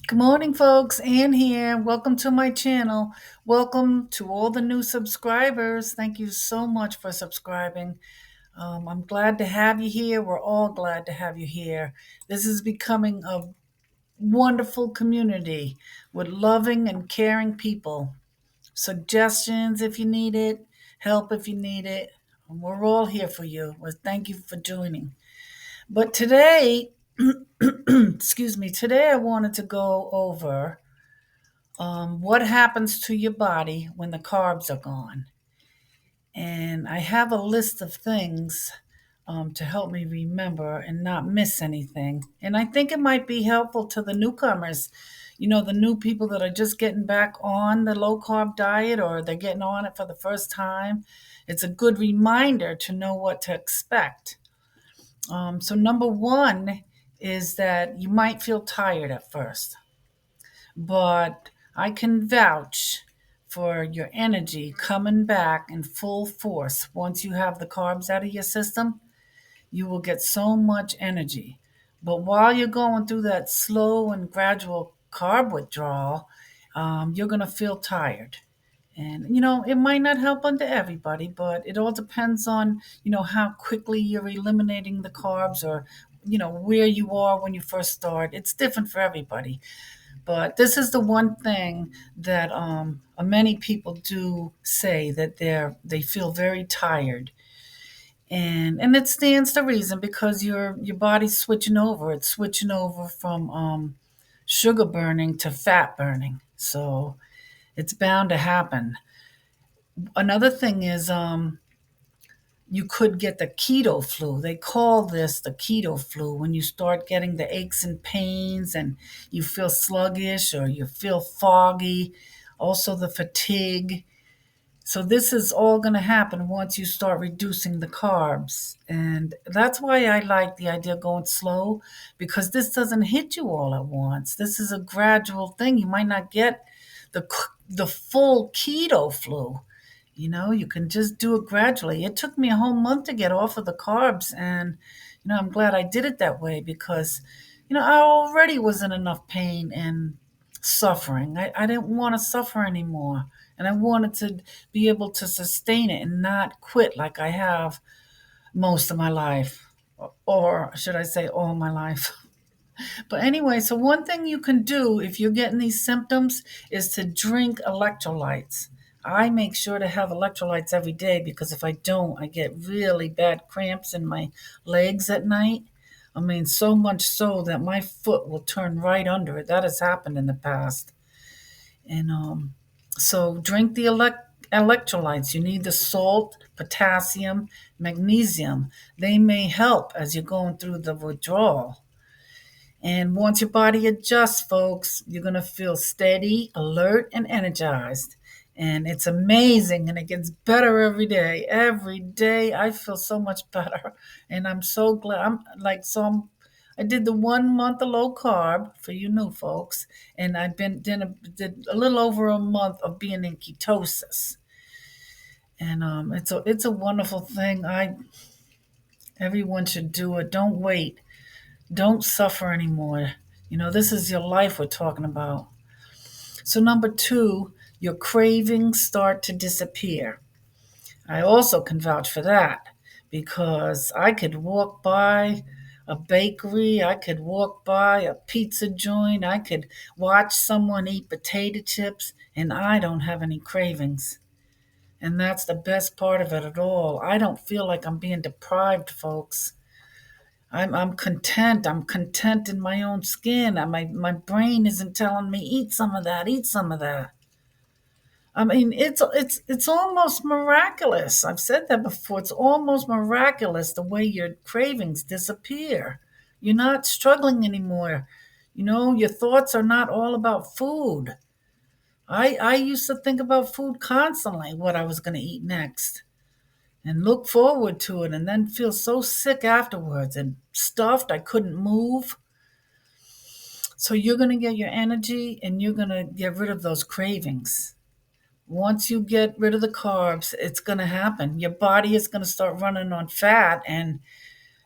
Good morning, folks. Ann here. Welcome to my channel. Welcome to all the new subscribers. Thank you so much for subscribing. I'm glad to have you here. We're all glad to have you here. This is becoming a wonderful community with loving and caring people. Suggestions if you need it, help if you need it. We're all here for you. Well, thank you for joining. But today, excuse me, today I wanted to go over what happens to your body when the carbs are gone. And I have a list of things to help me remember and not miss anything. And I think it might be helpful to the newcomers, the new people that are just getting back on the low carb diet or they're getting on it for the first time. It's a good reminder to know what to expect. So, number one is that you might feel tired at first, but I can vouch for your energy coming back in full force. Once you have the carbs out of your system, you will get so much energy. But while you're going through that slow and gradual carb withdrawal, you're going to feel tired. And, it might not help unto everybody, but it all depends on, how quickly you're eliminating the carbs or, where you are when you first start. It's different for everybody. But this is the one thing that many people do say that they feel very tired, and it stands to reason because your body's switching over. It's switching over from sugar burning to fat burning, so it's bound to happen. Another thing is you could get the keto flu. They call this the keto flu when you start getting the aches and pains and you feel sluggish or you feel foggy, also the fatigue. So, this is all going to happen once you start reducing the carbs. And that's why I like the idea of going slow because this doesn't hit you all at once. This is a gradual thing. You might not get the, the full keto flu. You can just do it gradually. It took me a whole month to get off of the carbs. And, I'm glad I did it that way because, I already was in enough pain and suffering. I didn't want to suffer anymore. And I wanted to be able to sustain it and not quit like I have most of my life. Or should I say, all my life? But anyway, so one thing you can do if you're getting these symptoms is to drink electrolytes. I make sure to have electrolytes every day because if I don't, I get really bad cramps in my legs at night. I mean, so much so that my foot will turn right under it. That has happened in the past. And so drink the electrolytes. You need the salt, potassium, magnesium. They may help as you're going through the withdrawal. And once your body adjusts, folks, you're going to feel steady, alert, and energized. And it's amazing, and it gets better every day. Every day, I feel so much better, and I'm so glad. I did the 1 month of low carb for you new folks, and did a little over a month of being in ketosis, and it's a wonderful thing. Everyone should do it. Don't wait. Don't suffer anymore. This is your life we're talking about. So, number two, your cravings start to disappear. I also can vouch for that because I could walk by a bakery, I could walk by a pizza joint, I could watch someone eat potato chips, and I don't have any cravings. And that's the best part of it at all. I don't feel like I'm being deprived, folks. I'm content. I'm content in my own skin. My brain isn't telling me eat some of that, eat some of that. I mean, it's almost miraculous. I've said that before. It's almost miraculous the way your cravings disappear. You're not struggling anymore. Your thoughts are not all about food. I used to think about food constantly, what I was going to eat next and look forward to it and then feel so sick afterwards and stuffed I couldn't move. So you're going to get your energy and you're going to get rid of those cravings. Once you get rid of the carbs, it's going to happen. Your body is going to start running on fat and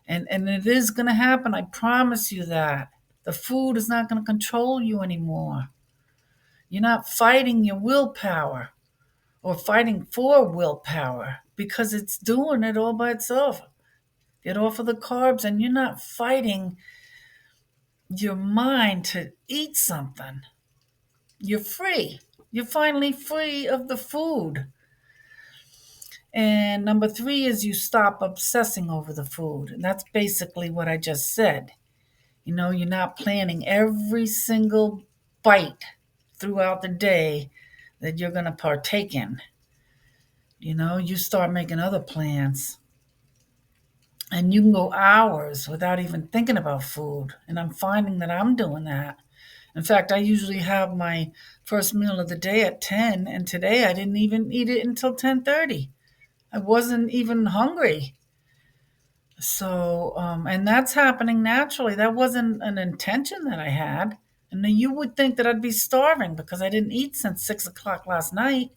it is going to happen. I promise you that. The food is not going to control you anymore. You're not fighting your willpower or fighting for willpower because it's doing it all by itself. Get off of the carbs and you're not fighting your mind to eat something. You're free. You're finally free of the food. And number three is you stop obsessing over the food. And that's basically what I just said. You're not planning every single bite throughout the day that you're going to partake in. You start making other plans. And you can go hours without even thinking about food. And I'm finding that I'm doing that. In fact, I usually have my first meal of the day at 10, and today I didn't even eat it until 10:30. I wasn't even hungry. So, and that's happening naturally. That wasn't an intention that I had. And you would think that I'd be starving because I didn't eat since 6 o'clock last night.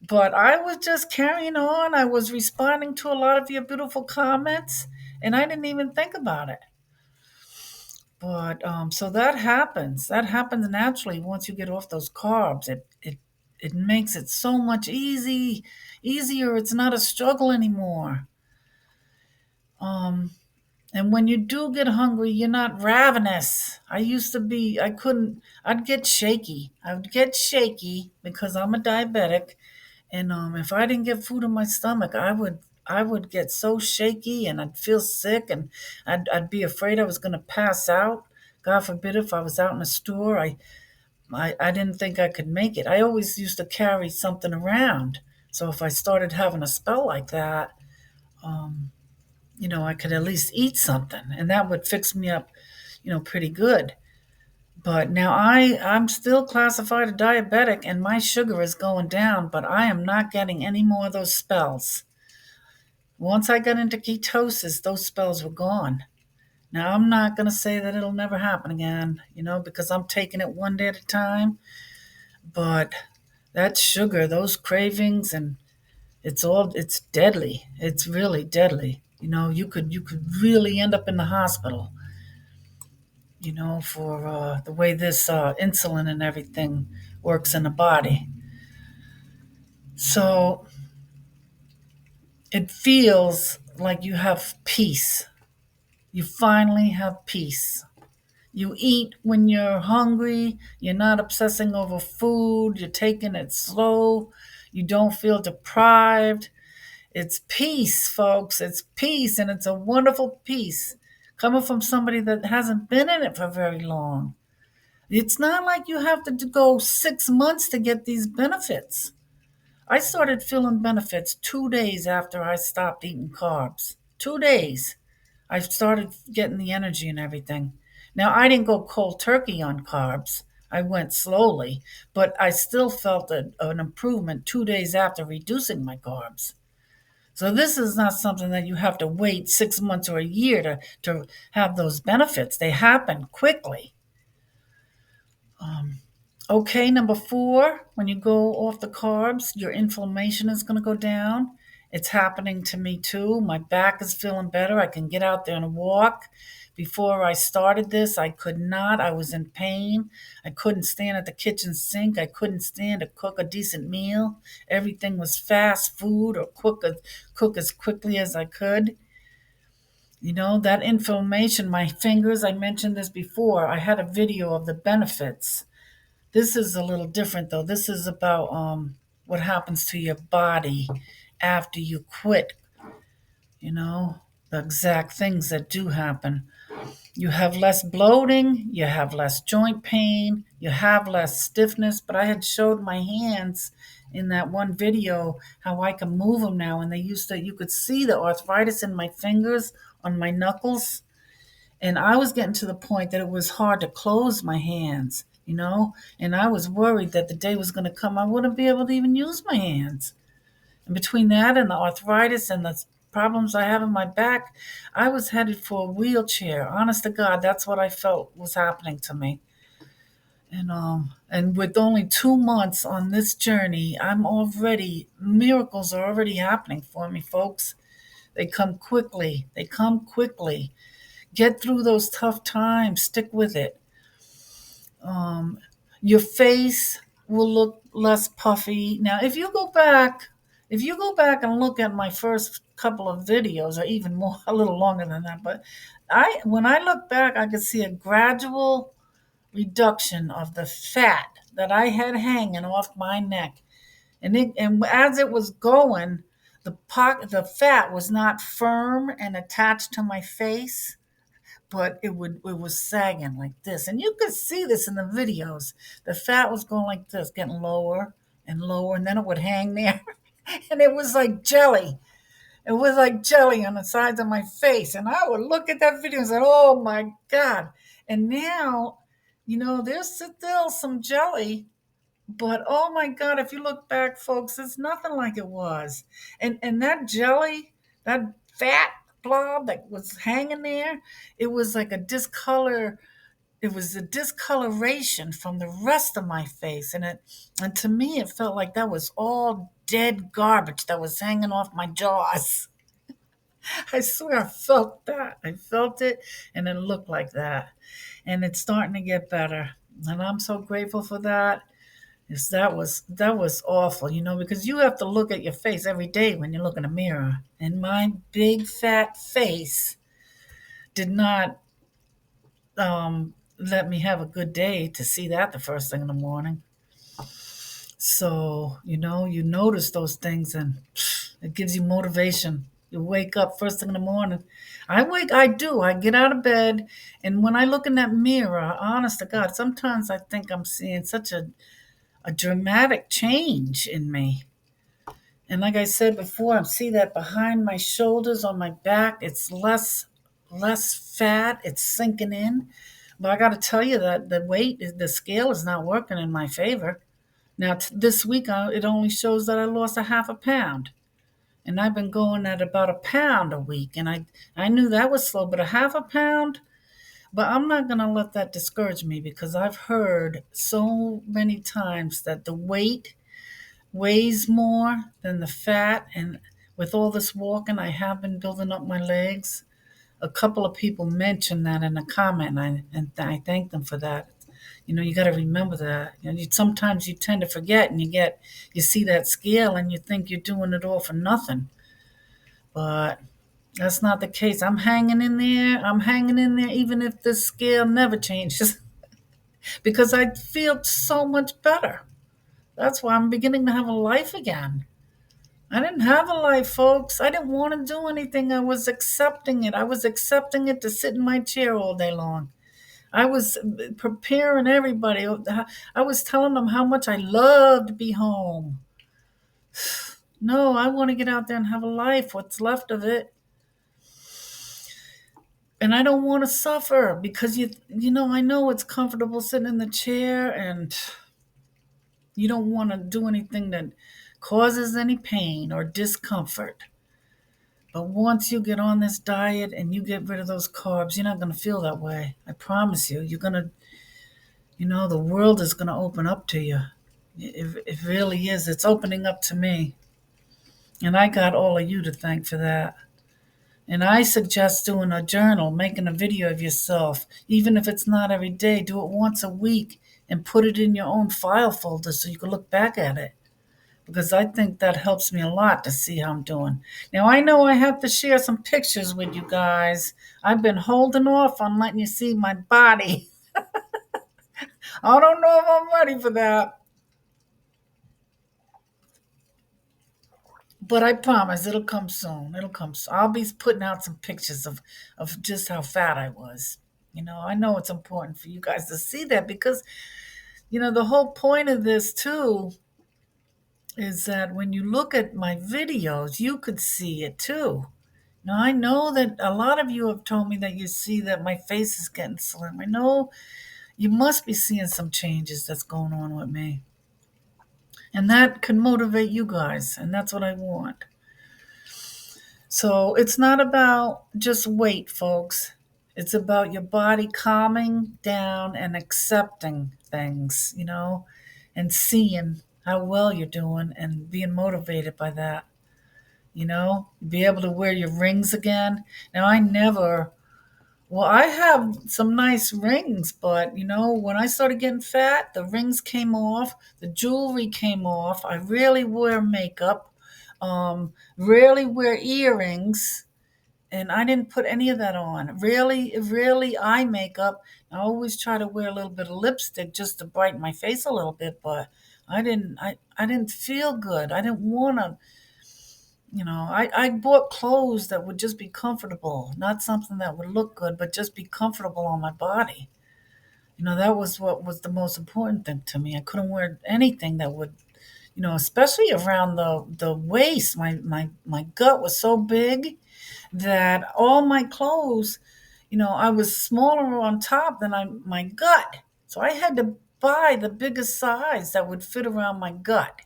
But I was just carrying on. I was responding to a lot of your beautiful comments, and I didn't even think about it. But so that happens. That happens naturally once you get off those carbs. It makes it so much easier. It's not a struggle anymore. Um, and when you do get hungry, you're not ravenous. I used to be. I couldn't. I'd get shaky. I would get shaky because I'm a diabetic, and if I didn't get food in my stomach, I would get so shaky and I'd feel sick and I'd be afraid I was going to pass out. God forbid if I was out in a store, I didn't think I could make it. I always used to carry something around. So if I started having a spell like that, um, I could at least eat something and that would fix me up, pretty good. But now I'm still classified a diabetic and my sugar is going down, but I am not getting any more of those spells. Once I got into ketosis, those spells were gone. Now I'm not going to say that it'll never happen again, because I'm taking it one day at a time, but that sugar, those cravings, and it's deadly. It's really deadly. You could really end up in the hospital, for the way this insulin and everything works in the body. So it feels like you have peace. You finally have peace. You eat when you're hungry. You're not obsessing over food. You're taking it slow. You don't feel deprived. It's peace, folks. It's peace, and it's a wonderful peace coming from somebody that hasn't been in it for very long. It's not like you have to go 6 months to get these benefits. I started feeling benefits 2 days after I stopped eating carbs. 2 days. I started getting the energy and everything. Now, I didn't go cold turkey on carbs. I went slowly, but I still felt an improvement 2 days after reducing my carbs. So this is not something that you have to wait 6 months or a year to have those benefits. They happen quickly. Um, okay, number four, when you go off the carbs, your inflammation is going to go down. It's happening to me too. My back is feeling better. I can get out there and walk. Before I started this, I could not. I was in pain. I couldn't stand at the kitchen sink. I couldn't stand to cook a decent meal. Everything was fast food or cook as quickly as I could. That inflammation, my fingers, I mentioned this before. I had a video of the benefits. This is a little different though. This is about what happens to your body after you quit, the exact things that do happen. You have less bloating, you have less joint pain, you have less stiffness. But I had showed my hands in that one video how I can move them now, and you could see the arthritis in my fingers, on my knuckles. And I was getting to the point that it was hard to close my hands, and I was worried that the day was going to come I wouldn't be able to even use my hands. And between that and the arthritis and the problems I have in my back, I was headed for a wheelchair. Honest to God, that's what I felt was happening to me. And with only 2 months on this journey, miracles are already happening for me, folks. They come quickly. Get through those tough times. Stick with it. Um, your face will look less puffy. Now, if you go back and look at my first couple of videos, or even more, a little longer than that, but when I look back, I could see a gradual reduction of the fat that I had hanging off my neck. And as it was going, the fat was not firm and attached to my face, but it was sagging like this. And you could see this in the videos. The fat was going like this, getting lower and lower, and then it would hang there. And it was like jelly. It was like jelly on the sides of my face. And I would look at that video and say, oh my God. And now, there's still some jelly, but oh my God, if you look back, folks, it's nothing like it was. And that jelly, that fat blob that was hanging there, it was like it was a discoloration from the rest of my face. And to me it felt like that was all dead garbage that was hanging off my jaws. I swear I felt that. I felt it and it looked like that. And it's starting to get better. And I'm so grateful for that. Yes, that was awful, because you have to look at your face every day when you look in a mirror. And my big fat face did not let me have a good day to see that the first thing in the morning. So, you notice those things and it gives you motivation. You wake up first thing in the morning. I do. I get out of bed, and when I look in that mirror, honest to God, sometimes I think I'm seeing such a dramatic change in me. And like I said before, I see that behind my shoulders on my back, it's less fat, it's sinking in. But I got to tell you that the scale is not working in my favor. Now this week, it only shows that I lost a half a pound, and I've been going at about a pound a week, and I knew that was slow, but a half a pound. But I'm not going to let that discourage me because I've heard so many times that the weight weighs more than the fat. And with all this walking, I have been building up my legs. A couple of people mentioned that in a comment, and I thank them for that. You got to remember that. Sometimes you tend to forget, and you see that scale, and you think you're doing it all for nothing. But that's not the case. I'm hanging in there. I'm hanging in there, even if the scale never changes, because I feel so much better. That's why I'm beginning to have a life again. I didn't have a life, folks. I didn't want to do anything. I was accepting it. I was accepting it to sit in my chair all day long. I was preparing everybody. I was telling them how much I loved to be home. No, I want to get out there and have a life, what's left of it. And I don't want to suffer because I know it's comfortable sitting in the chair, and you don't want to do anything that causes any pain or discomfort. But once you get on this diet and you get rid of those carbs, you're not going to feel that way. I promise you. You're going to, the world is going to open up to you. It really is. It's opening up to me. And I got all of you to thank for that. And I suggest doing a journal, making a video of yourself. Even if it's not every day, do it once a week and put it in your own file folder so you can look back at it. Because I think that helps me a lot to see how I'm doing. Now, I know I have to share some pictures with you guys. I've been holding off on letting you see my body. I don't know if I'm ready for that. But I promise it'll come soon. It'll come soon. I'll be putting out some pictures of just how fat I was. I know it's important for you guys to see that because, the whole point of this too is that when you look at my videos, you could see it too. Now, I know that a lot of you have told me that you see that my face is getting slim. I know you must be seeing some changes that's going on with me. And that can motivate you guys, and that's what I want. So it's not about just weight, folks. It's about your body calming down and accepting things, and seeing how well you're doing and being motivated by that. Be able to wear your rings again. Now, I never Well, I have some nice rings, but when I started getting fat, the rings came off, the jewelry came off. I rarely wear makeup, rarely wear earrings, and I didn't put any of that on. Really eye makeup. I always try to wear a little bit of lipstick just to brighten my face a little bit, but I didn't feel good. I didn't want to, I bought clothes that would just be comfortable, not something that would look good, but just be comfortable on my body. That was what was the most important thing to me. I couldn't wear anything that would, especially around the waist. My gut was so big that all my clothes, I was smaller on top than my gut. So I had to buy the biggest size that would fit around my gut.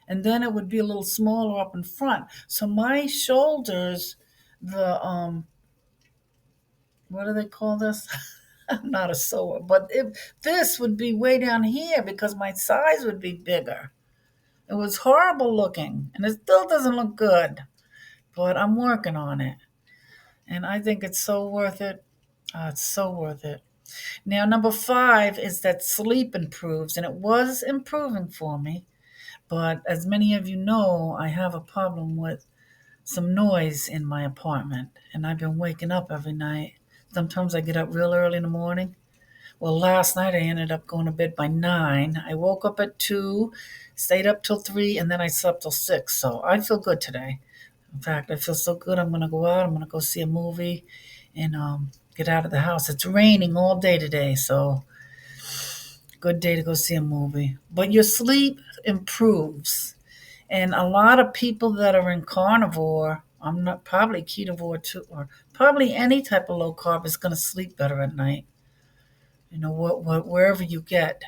And then it would be a little smaller up in front. So my shoulders, the what do they call this? I'm not a sewer, but this would be way down here because my size would be bigger. It was horrible looking, and it still doesn't look good, but I'm working on it. And I think it's so worth it. It's so worth it. Now, number 5 is that sleep improves, and it was improving for me. But as many of you know, I have a problem with some noise in my apartment, and I've been waking up every night. Sometimes I get up real early in the morning. Well, last night I ended up going to bed by 9. I woke up at 2, stayed up till 3, and then I slept till 6. So I feel good today. In fact, I feel so good. I'm going to go out. I'm going to go see a movie and get out of the house. It's raining all day today, so good day to go see a movie. But your sleep improves. And a lot of people that are in carnivore, I'm not probably ketovore too, or probably any type of low carb is going to sleep better at night. Wherever you get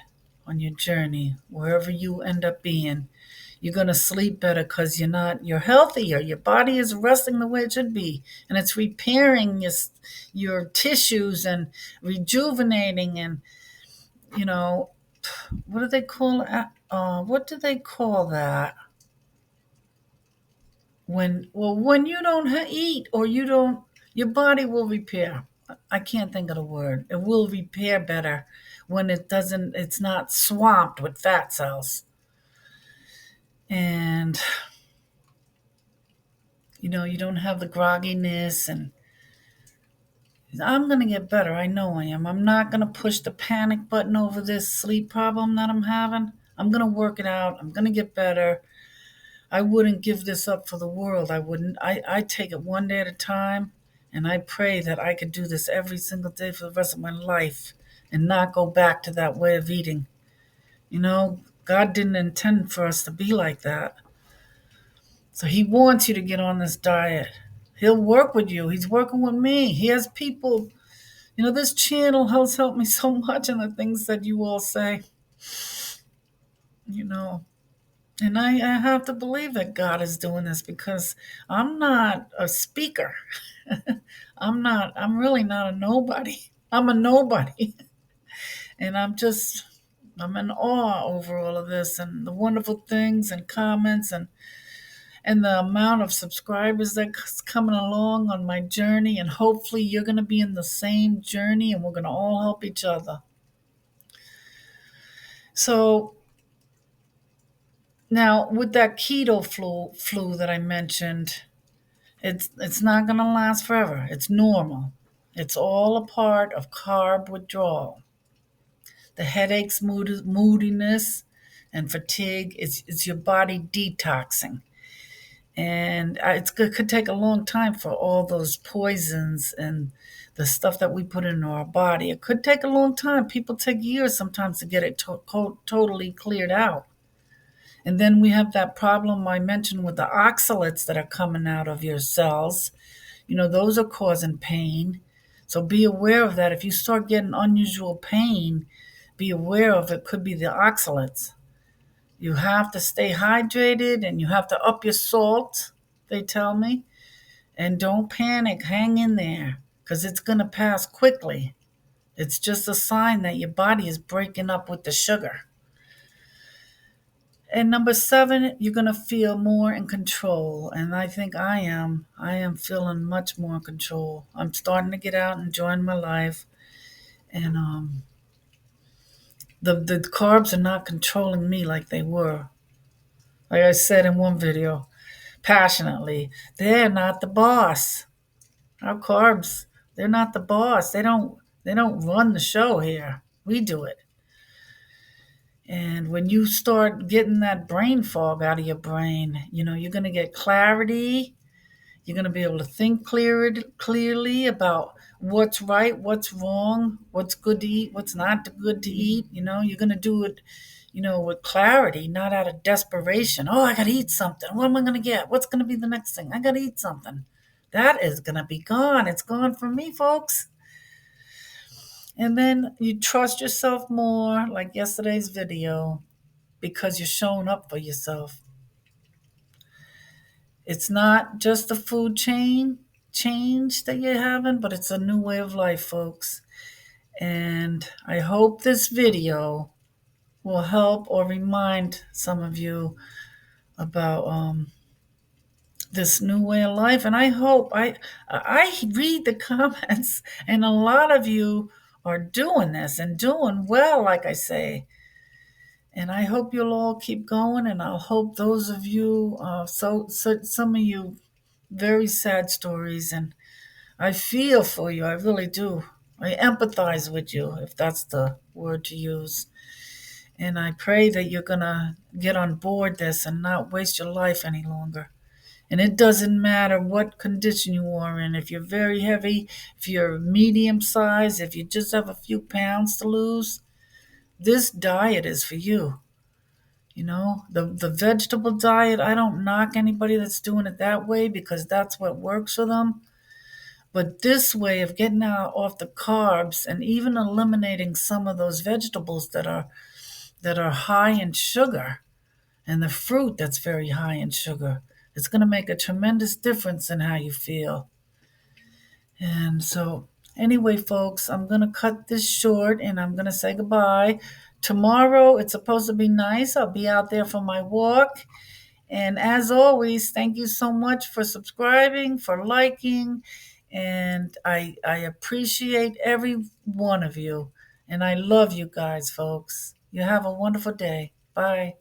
on your journey, wherever you end up being, you're going to sleep better because you're healthier. Your body is resting the way it should be, and it's repairing your tissues and rejuvenating. And you know what do they call it? What do they call that when you don't eat, or you don't, your body will repair. I can't think of the word. It will repair better when it's not swamped with fat cells. And you don't have the grogginess. And I'm going to get better. I know I am. I'm not going to push the panic button over this sleep problem that I'm having. I'm going to work it out. I'm going to get better. I wouldn't give this up for the world. I wouldn't. I take it one day at a time, and I pray that I could do this every single day for the rest of my life and not go back to that way of eating. God didn't intend for us to be like that. So He wants you to get on this diet. He'll work with you. He's working with me. He has people. This channel has helped me so much, and the things that you all say, you know. And I have to believe that God is doing this because I'm not a speaker. I'm really not a nobody. I'm a nobody. And I'm in awe over all of this and the wonderful things and comments and the amount of subscribers that's coming along on my journey. And hopefully you're going to be in the same journey and we're going to all help each other. So now with that keto flu that I mentioned, it's not going to last forever. It's normal. It's all a part of carb withdrawal. The headaches, moodiness, and fatigue is your body detoxing. And it could take a long time for all those poisons and the stuff that we put into our body. It could take a long time. People take years sometimes to get it totally cleared out. And then we have that problem I mentioned with the oxalates that are coming out of your cells. Those are causing pain. So be aware of that. If you start getting unusual pain, be aware of it. Could be the oxalates. You have to stay hydrated and you have to up your salt, they tell me. And don't panic. Hang in there because it's going to pass quickly. It's just a sign that your body is breaking up with the sugar. And number seven, you're going to feel more in control. And I think I am. I am feeling much more in control. I'm starting to get out and enjoying my life. And the carbs are not controlling me like they were. Like I said in one video, passionately, they're not the boss. Our carbs, they're not the boss. They don't run the show here. We do it. And when you start getting that brain fog out of your brain, you're going to get clarity. You're going to be able to think clearly about what's right, what's wrong, what's good to eat, what's not good to eat. You're going to do it, with clarity, not out of desperation. Oh, I got to eat something. What am I going to get? What's going to be the next thing? I got to eat something. That is going to be gone. It's gone from me, folks. And then you trust yourself more, like yesterday's video, because you're showing up for yourself. It's not just the food change that you're having, but it's a new way of life, folks. And I hope this video will help or remind some of you about this new way of life. And I hope I read the comments, and a lot of you are doing this and doing well, like I say. And I hope you'll all keep going. And I'll hope those of you, some of you, very sad stories, and I feel for you. I really do. I empathize with you, if that's the word to use. And I pray that you're going to get on board this and not waste your life any longer. And it doesn't matter what condition you are in. If you're very heavy, if you're medium size, if you just have a few pounds to lose, this diet is for you. The vegetable diet, I don't knock anybody that's doing it that way because that's what works for them. But this way of getting out off the carbs and even eliminating some of those vegetables that are high in sugar, and the fruit that's very high in sugar, it's going to make a tremendous difference in how you feel. And so, anyway, folks, I'm going to cut this short and I'm going to say goodbye. Tomorrow, it's supposed to be nice. I'll be out there for my walk. And as always, thank you so much for subscribing, for liking, and I appreciate every one of you. And I love you guys, folks. You have a wonderful day. Bye.